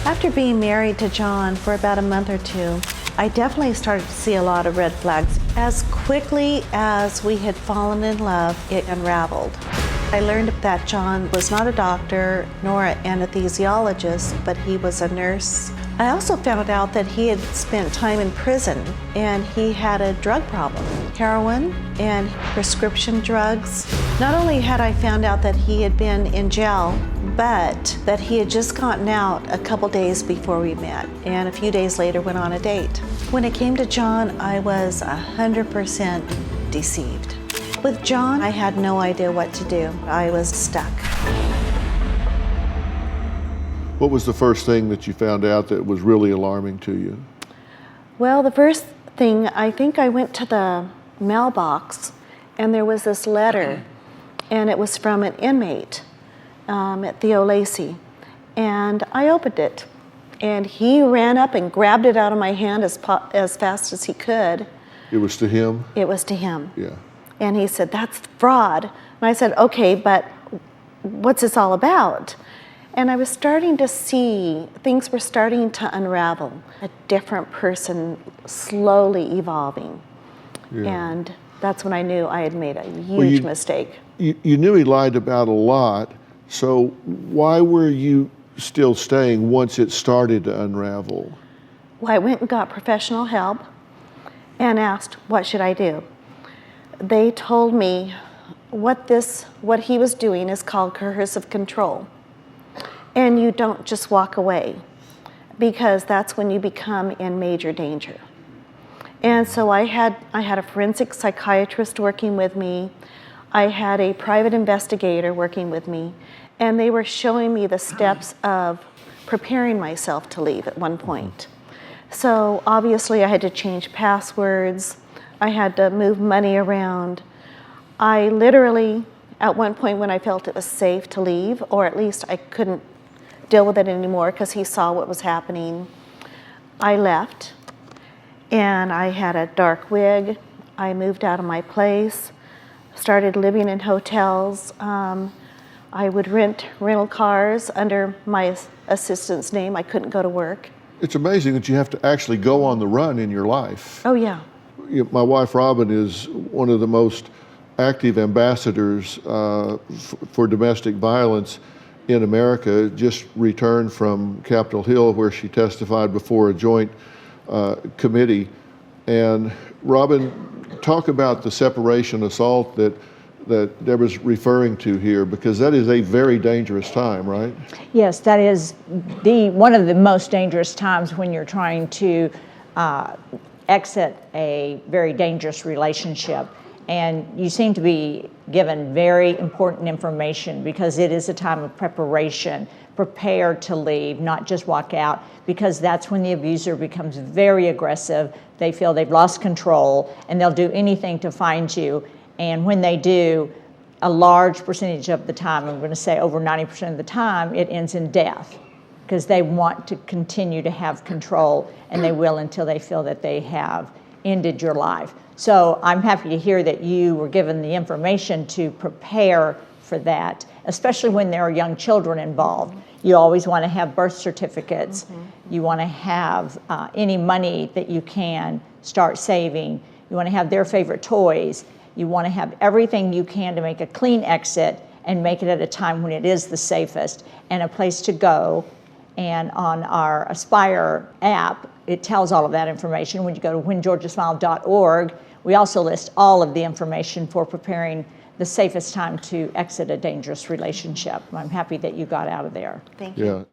After being married to John for about a month or two, I definitely started to see a lot of red flags. As quickly as we had fallen in love, it unraveled. I learned that John was not a doctor nor an anesthesiologist, but he was a nurse. I also found out that he had spent time in prison and he had a drug problem, heroin and prescription drugs. Not only had I found out that he had been in jail, but that he had just gotten out a couple days before we met, and a few days later went on a date. When it came to John, I was 100% deceived. With John, I had no idea what to do. I was stuck. What was the first thing that you found out that was really alarming to you? Well, the first thing, I think I went to the mailbox and there was this letter, and it was from an inmate at Theo Lacey. And I opened it, and he ran up and grabbed it out of my hand as fast as he could. It was to him? It was to him. Yeah. And he said, "That's fraud." And I said, "Okay, but what's this all about?" And I was starting to see, things were starting to unravel. A different person slowly evolving. Yeah. And that's when I knew I had made a huge mistake. You knew he lied about a lot, so why were you still staying once it started to unravel? Well, I went and got professional help and asked, what should I do? They told me what he was doing is called coercive control. And you don't just walk away, because that's when you become in major danger. And so I had a forensic psychiatrist working with me. I had a private investigator working with me, and they were showing me the steps of preparing myself to leave at one point. So obviously I had to change passwords. I had to move money around. I literally, at one point when I felt it was safe to leave, or at least I couldn't deal with it anymore because he saw what was happening, I left, and I had a dark wig. I moved out of my place, started living in hotels. I would rent rental cars under my assistant's name. I couldn't go to work. It's amazing that you have to actually go on the run in your life. Oh yeah. My wife Robin is one of the most active ambassadors for domestic violence in America. Just returned from Capitol Hill, where she testified before a joint committee. And Robin, talk about the separation assault that Debra's referring to here, because that is a very dangerous time, right? Yes, that is one of the most dangerous times when you're trying to exit a very dangerous relationship. And you seem to be given very important information, because it is a time of preparation. Prepare to leave, not just walk out, because that's when the abuser becomes very aggressive. They feel they've lost control, and they'll do anything to find you. And when they do, a large percentage of the time, I'm going to say over 90% of the time, it ends in death, because they want to continue to have control, and they will until they feel that they have ended your life. So I'm happy to hear that you were given the information to prepare for that, especially when there are young children involved. You always want to have birth certificates. Mm-hmm. You want to have any money that you can start saving. You want to have their favorite toys. You want to have everything you can to make a clean exit and make it at a time when it is the safest and a place to go. And on our Aspire app, it tells all of that information. When you go to whengeorgiasmiled.org, we also list all of the information for preparing the safest time to exit a dangerous relationship. I'm happy that you got out of there. Thank you. Yeah.